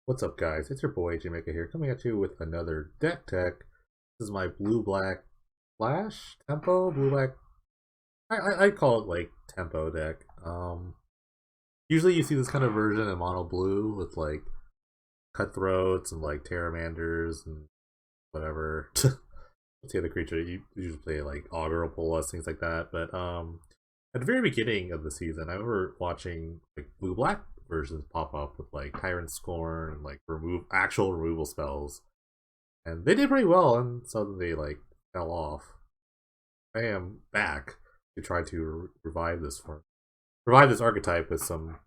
What's up, guys? It's your boy Jamaica here, coming at you with another deck tech. This is my blue black flash tempo blue black. I call it like tempo deck. Usually you see this kind of version in mono blue with like cutthroats and like Terramanders and whatever. What's the other creature? You usually play like Augur Polaris, things like that. But at the very beginning of the season, I remember watching like blue black versions pop up with like Tyrant Scorn and like remove actual removal spells, and they did pretty well. And suddenly, like fell off. I am back to try to revive this archetype with some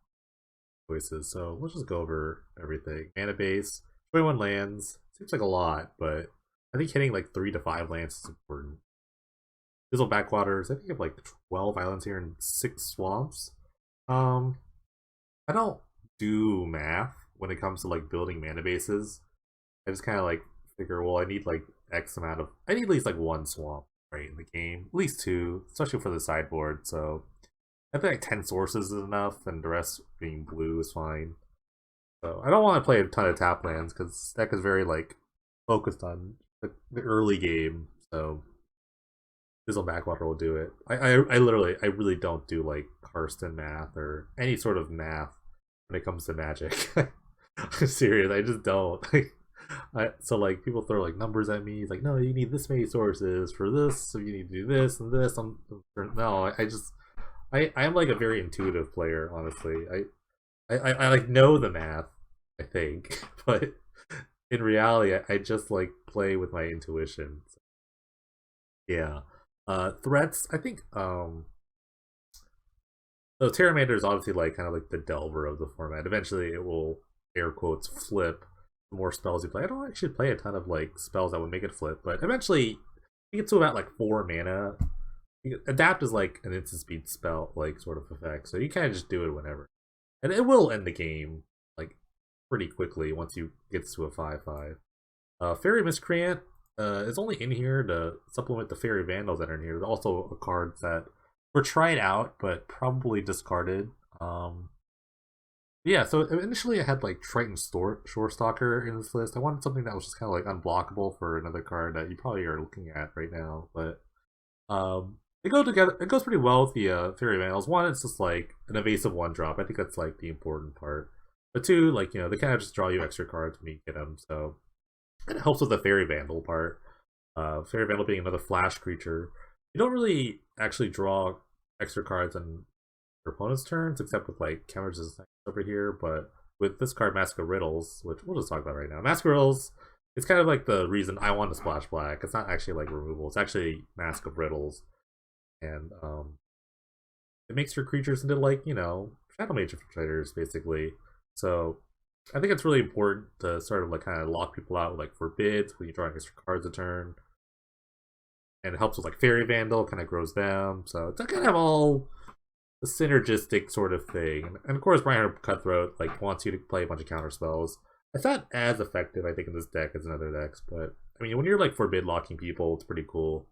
choices. So let's just go over everything. Mana base, 21 lands seems like a lot, but I think hitting like 3 to 5 lands is important. Fizzle Backwaters, I think you have like 12 islands here and 6 swamps. Um, I don't do math when it comes to like building mana bases. I just kind of like figure, well, I need like X amount of, I need at least like 1 swamp, right, in the game, at least 2, especially for the sideboard. So I think like 10 sources is enough, and the rest being blue is fine. So I don't want to play a ton of tap lands because deck is very like focused on the early game. So Fizzle Backwater will do it. I really don't do like Karsten math or any sort of math when it comes to Magic. I'm serious, I just don't. So like people throw like numbers at me. It's like, no, you need this many sources for this, so you need to do this and this. No, I just I am like a very intuitive player, honestly. I like know the math, I think, but in reality, I just like play with my intuition. So, yeah. Threats, I think so Terramander is obviously like kind of like the delver of the format. Eventually it will air quotes flip the more spells you play. I don't actually play a ton of like spells that would make it flip, but eventually you get to about like 4 mana. Adapt is like an instant speed spell like sort of effect, so you kind of just do it whenever. And it will end the game like pretty quickly once you get to a 5/5. Fairy Miscreant is only in here to supplement the Fairy Vandals that are in here. There's also a card that were tried out but probably discarded. Yeah, so initially I had like Triton Shore Stalker in this list. I wanted something that was just kind of like unblockable for another card that you probably are looking at right now, but they go together. It goes pretty well with the Fairy Vandals. One, it's just like an evasive 1 drop. I think that's like the important part. But 2, like, they kind of just draw you extra cards when you get them, so it helps with the Fairy Vandal part. Fairy Vandal being another flash creature. You don't really actually draw extra cards on your opponent's turns, except with like counter resistance over here. But with this card, Mask of Riddles, which we'll just talk about right now, Mask of Riddles, it's kind of like the reason I want to splash black. It's not actually like removal; it's actually Mask of Riddles, and it makes your creatures into like Shadow Mage infiltrators basically. So I think it's really important to sort of like kind of lock people out with like forbids when you draw extra cards a turn, and it helps with like Fairy Vandal, kind of grows them. So it's kind of all a synergistic sort of thing. And of course, Brian Cutthroat like wants you to play a bunch of counter spells. It's not as effective, I think, in this deck as in other decks, but I mean, when you're like forbid locking people, it's pretty cool.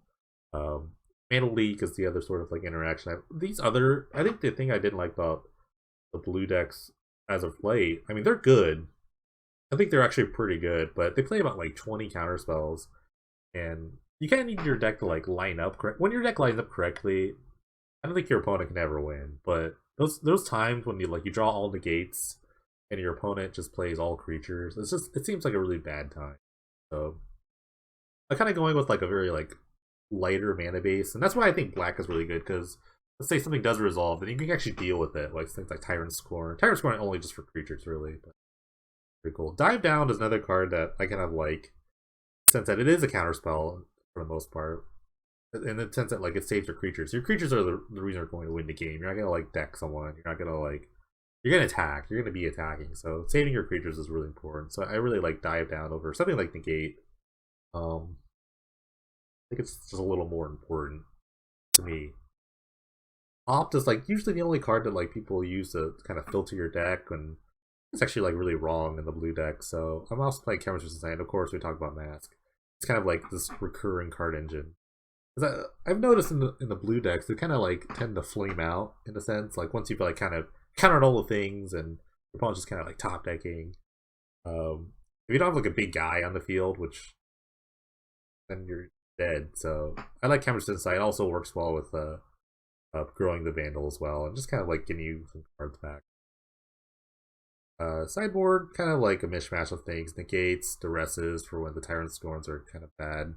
Mana Leak is the other sort of like interaction. I think the thing I didn't like about the blue decks as of late, I mean, they're good. I think they're actually pretty good, but they play about like 20 counter spells, and you kind of need your deck to like line up correct. When your deck lines up correctly, I don't think your opponent can ever win. But those times when you draw all negates and your opponent just plays all creatures, it seems like a really bad time. So I'm kind of going with like a very like lighter mana base, and that's why I think black is really good because let's say something does resolve, then you can actually deal with it, like things like Tyrant Scorn. Tyrant Scorn only just for creatures, really, but pretty cool. Dive Down is another card that I kind of like, since that it is a counter spell for the most part, in the sense that like it saves your creatures. Your creatures are the reason you're going to win the game. You're not gonna like deck someone. You're not gonna like you're gonna attack. You're gonna be attacking. So saving your creatures is really important. So I really like Dive Down over something like Negate. I think it's just a little more important to me. Opt is like usually the only card that like people use to kind of filter your deck, and it's actually like really wrong in the blue deck. So I'm also playing Cameras vs. Sand. Of course, we talk about Mask. It's kind of like this recurring card engine. I've noticed in the blue decks, they kind of like tend to flame out in a sense. Like once you've like kind of countered all the things, and your opponent's just kind of like top decking. If you don't have like a big guy on the field, which then you're dead. So I like Cameron's Insight. It also works well with growing the Vandal as well, and just kind of like getting you some cards back. Sideboard, kind of like a mishmash of things. Negates, duresses for when the Tyrant Scorns are kind of bad.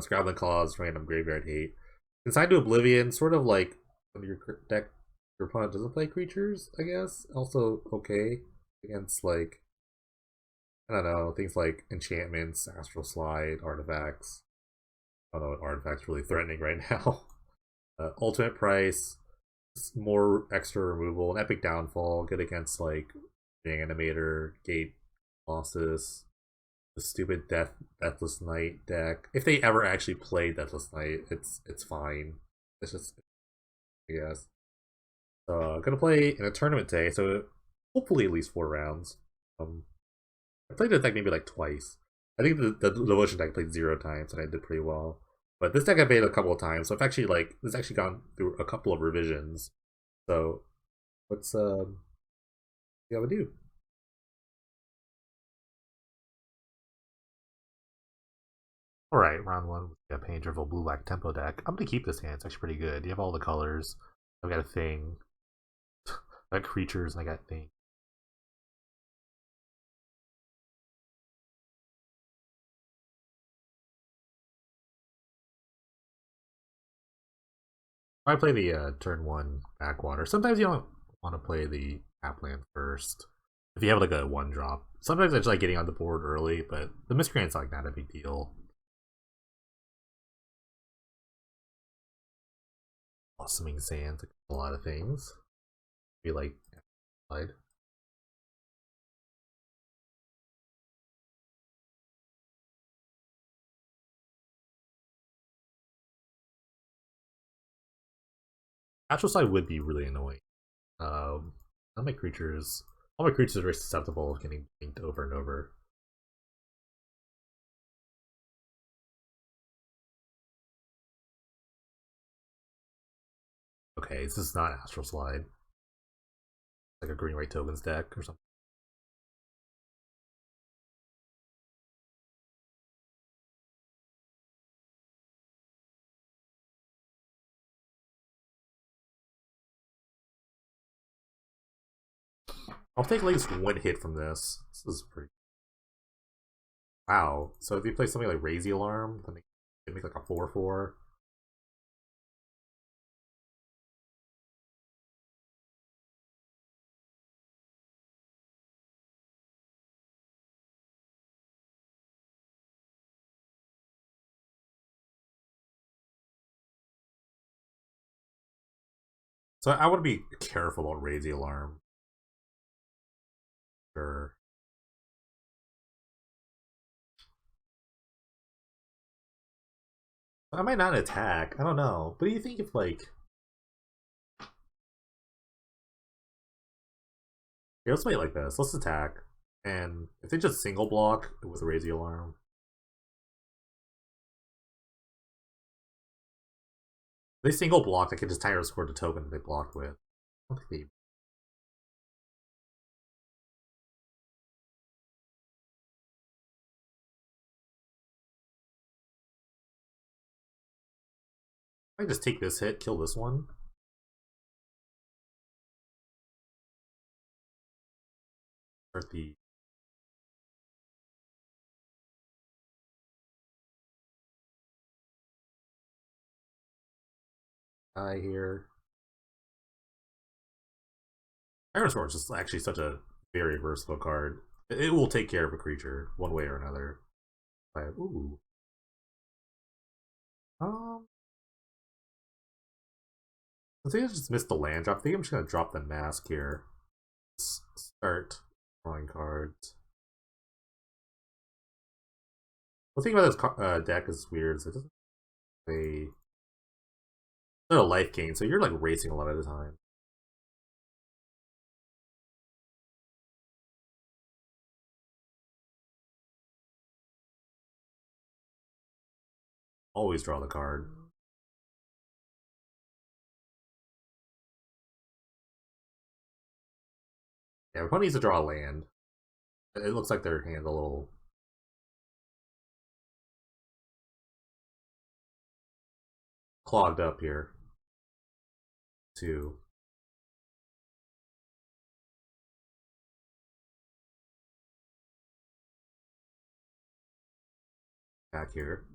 Scrabbling Claws, random graveyard hate. Consigned to Oblivion, sort of like when your deck, your opponent doesn't play creatures, I guess. Also okay against like, I don't know, things like enchantments, astral slide, artifacts. I don't know what artifacts really threatening right now. Ultimate price, more extra removal, an epic downfall, good against like Animator, Gate, Colossus, the stupid Deathless Knight deck. If they ever actually play Deathless Knight, it's fine. It's just, I guess. So I'm gonna play in a tournament day, so hopefully at least 4 rounds. Um, I played the deck maybe like twice. I think the devotion deck played 0 times and I did pretty well. But this deck I played a couple of times, so I've actually like this actually gone through a couple of revisions. So let's see how we do. Alright, round one with a Pain Drivel Blue Black Tempo deck. I'm gonna keep this hand, it's actually pretty good. You have all the colors. I've got a thing. I got creatures and I got things. I play the turn one backwater. Sometimes you don't want to play the Tapland first. If you have like a 1 drop. Sometimes I just like getting on the board early, but the miscreant's like not a big deal. Blossoming Sands, like, a lot of things. Be like slide. Astral Slide would be really annoying. All my creatures all my creatures are very susceptible of getting inked over and over. Okay, this is not Astral Slide. Like a green white tokens deck or something. I'll take at least 1 hit from this. This is pretty. Wow. So if you play something like Razy Alarm, then they make like a 4/4. So I want to be careful about Razy Alarm. Sure. I might not attack. I don't know. But do you think if like here, let's play it like this. Let's attack. And if they just single block with a Razy Alarm, if they single block, they can just tire score the token they blocked with. I don't think they might just take this hit, kill this one. Start the guy here. Iron Sword is just actually such a very versatile card. It will take care of a creature one way or another. Ooh. Um, I think I just missed the land drop. I think I'm just gonna drop the mask here. Start drawing cards. The thing about this deck is weird. Is it doesn't play not a life gain, so you're like racing a lot of the time. Always draw the card. Yeah, my opponent needs to draw a land. It looks like their hand's a little clogged up here, too. Back here.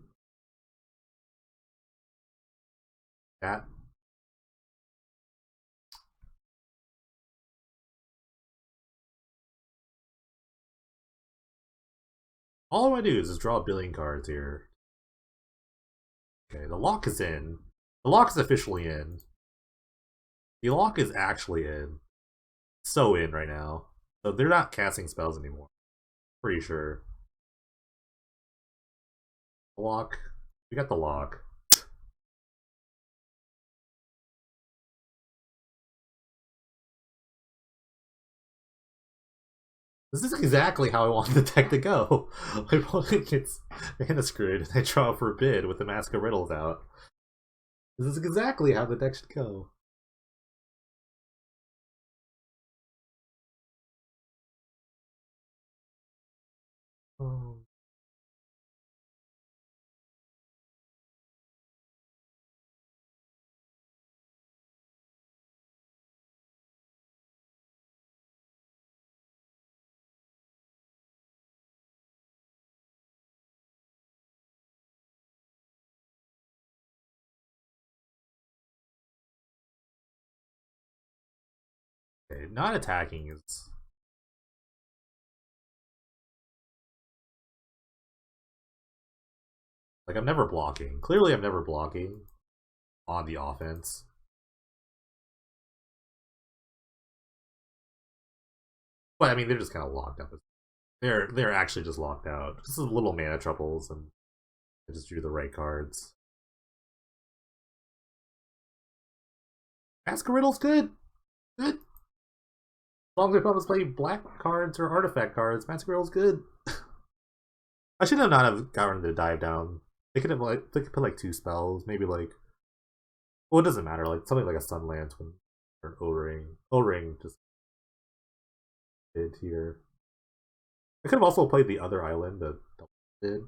That. All I do is just draw a billion cards here. Okay, the lock is in. The lock is officially in. The lock is actually in. So in right now. So they're not casting spells anymore. Pretty sure. The lock. We got the lock. This is exactly how I want the deck to go. My opponent gets mana screwed and I draw a Forbid with the Mask of Riddles out. This is exactly how the deck should go. Oh. Okay, not attacking is like I'm never blocking. Clearly, I'm never blocking on the offense. But I mean, they're just kind of locked up. They're actually just locked out. This is little mana troubles, and I just drew the right cards. Mask of Riddle's good. Good. As long as my opponents play black cards or artifact cards, Mask of Riddle's good. I should have not have gotten the dive down. They could have like they could put like two spells, maybe like well it doesn't matter, like something like a Sun Lantern or an O-Ring. O-Ring just did here. I could have also played the other island that did.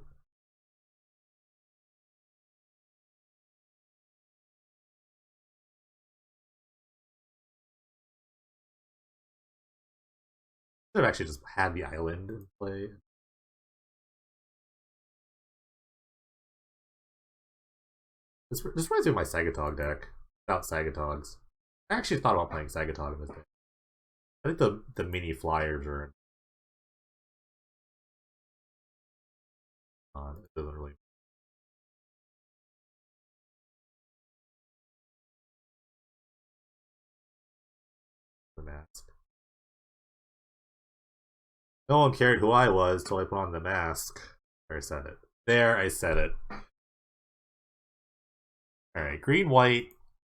Could have actually just had the island in play. This reminds me of my Sagatog deck. Without Sagatogs. I actually thought about playing Sagatog in this deck. I think the mini flyers are on. It doesn't really the mask. No one cared who I was till I put on the mask. There I said it. There I said it. Alright, green, white,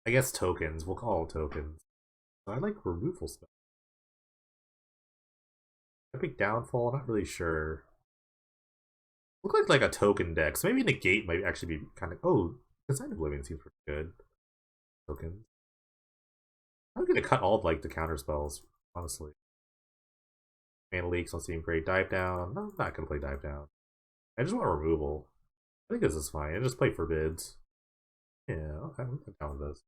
I guess tokens. We'll call them tokens. I like removal spell. Epic Downfall, not really sure. Look like a token deck. So maybe Negate might actually be kind of. Oh, Consign Oblivion seems pretty good. Tokens. I'm gonna cut all of like the counter spells, honestly. Mana Leaks don't seem great. Dive Down. No, I'm not gonna play Dive Down. I just want removal. I think this is fine. I just play Forbids. Yeah, I'm down with this.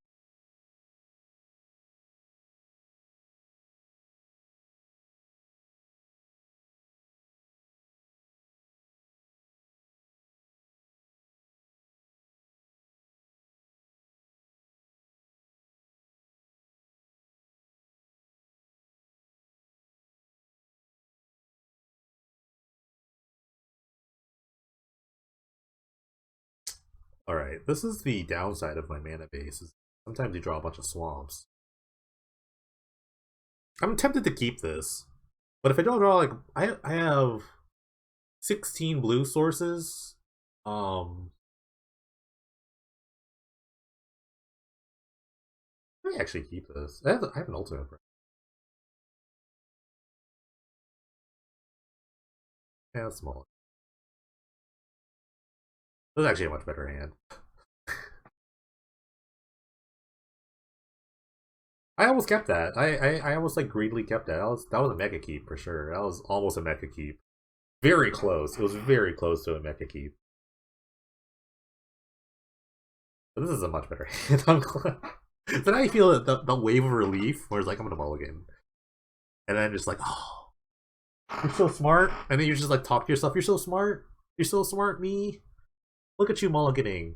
Alright, this is the downside of my mana base. Is sometimes you draw a bunch of swamps. I'm tempted to keep this, but if I don't draw like I have 16 blue sources. I may actually keep this. I have an ultimate. Yeah, that's small. This is actually a much better hand. I almost kept that. I almost like greedily kept that. That was a mega keep for sure. That was almost a mega keep. Very close. It was very close to a mega keep. But this is a much better hand. I'm glad. So now you feel the wave of relief where it's like I'm gonna mulligan. And then just like, oh, you're so smart. And then you just like talk to yourself, you're so smart. You're so smart, me. Look at you mulliganing.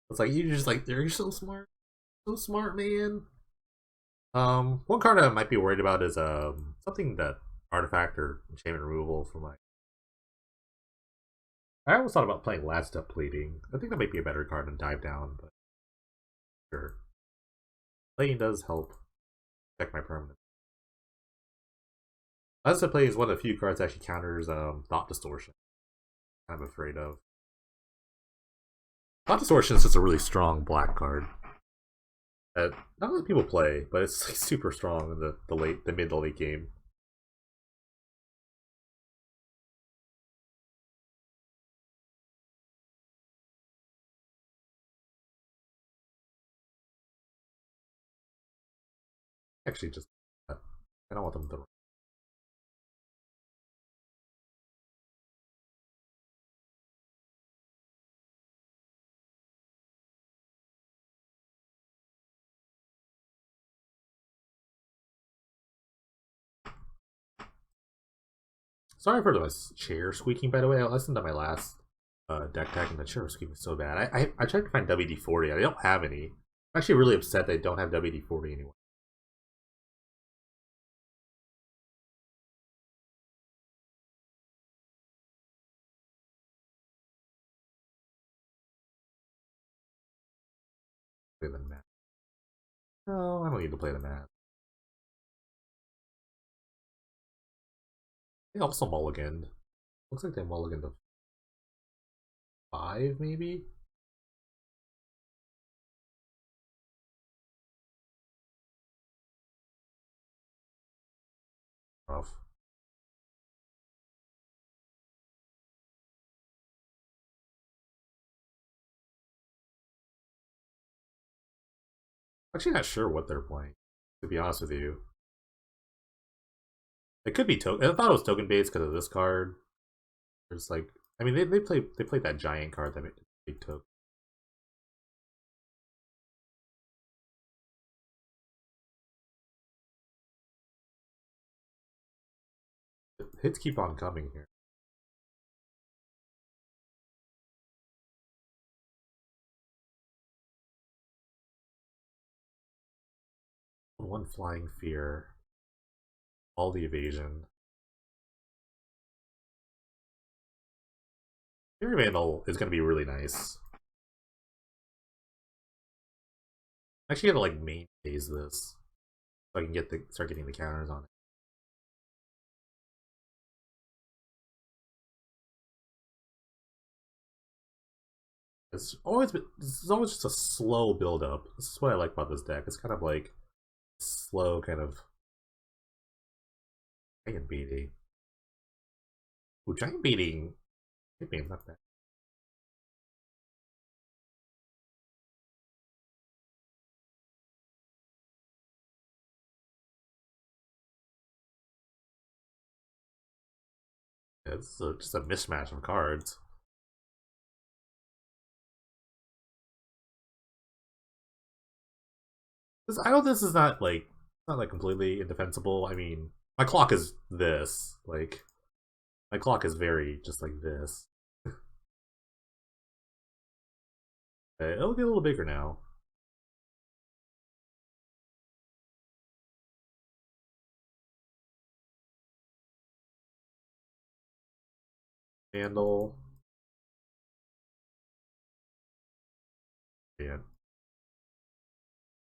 It's like you just like you're so smart. So smart, man. One card I might be worried about is something that artifact or enchantment removal for my. I always thought about playing last step pleading. I think that might be a better card than dive down, but sure. Playing does help protect my permanent. Last step pleading is one of the few cards that actually counters thought distortion. I'm afraid of. Thought distortion is just a really strong black card that not many people play, but it's like super strong in the mid to late game. Actually, just I don't want them to. Sorry for the chair squeaking. By the way, I listened to my last deck tag and the chair was squeaking so bad. I tried to find WD-40. I don't have any. I'm actually really upset they don't have WD-40 anymore. Play the map. No, I don't need to play the map. They also mulliganed. Looks like they mulliganed to 5, maybe? Rough. Actually not sure what they're playing, to be honest with you. It could be token. I thought it was token based because of this card. There's like, I mean, they played that giant card that made big token. Hits keep on coming here. One flying fear, all the evasion. Fury Vandal is going to be really nice. I actually gotta like main phase this so I can start getting the counters on it. This is always just a slow build up. This is what I like about this deck. It's kind of like slow, kind of giant beating. Ooh, giant beating. Hit me, not bad. Yeah, it's just a mismatch of cards. I know this is not like completely indefensible. I mean, my clock is this. Like my clock is very just like this. It'll get a little bigger now. Handle. Yeah.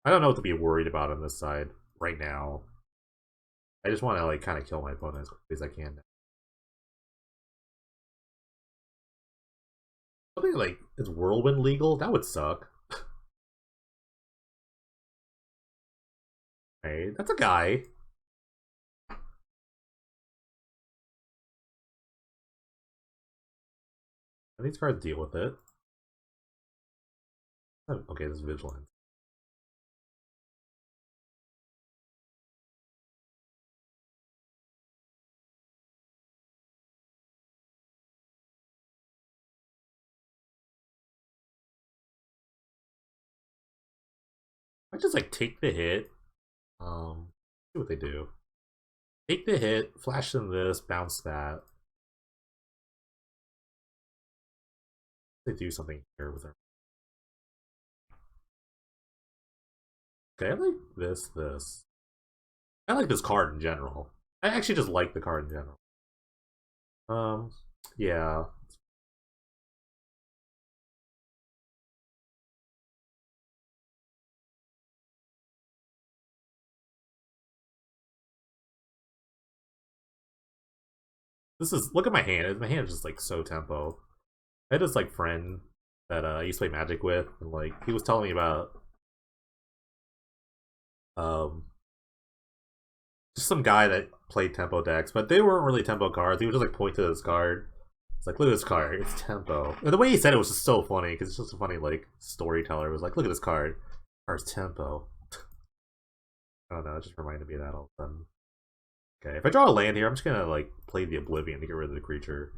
I don't know what to be worried about on this side right now. I just want to like kind of kill my opponent as quickly as I can. Something like is Whirlwind legal? That would suck. Hey, that's a guy. And these cards deal with it. Okay, this is vigilant. I just like take the hit. See what they do. Take the hit, flash them this, bounce that. They do something here with her. Okay, I like this. I like this card in general. I actually just like the card in general. Um, yeah. This is look at my hand. My hand is just like so tempo. I had this like friend that I used to play Magic with, and like he was telling me about um just some guy that played tempo decks, but they weren't really tempo cards. He would just like point to this card. It's like, look at this card. It's tempo. And the way he said it was just so funny because it's just a funny like storyteller. It was like, look at this card. Card's tempo. I don't know. It just reminded me of that all of a sudden. Okay, if I draw a land here, I'm just gonna like play the Oblivion to get rid of the creature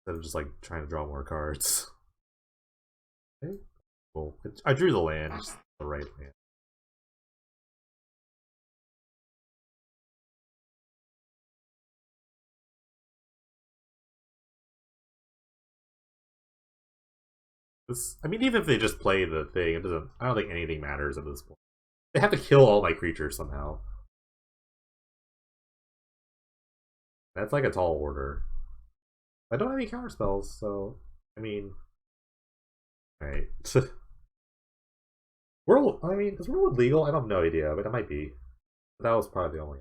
instead of just like trying to draw more cards. Okay, cool. I drew the land, just the right land. This, I mean, even if they just play the thing, it doesn't. I don't think anything matters at this point. They have to kill all my creatures somehow. That's like a tall order. I don't have any counter spells, so I mean, right. World. I mean, is World legal? I don't have no idea, but it might be. That was probably the only.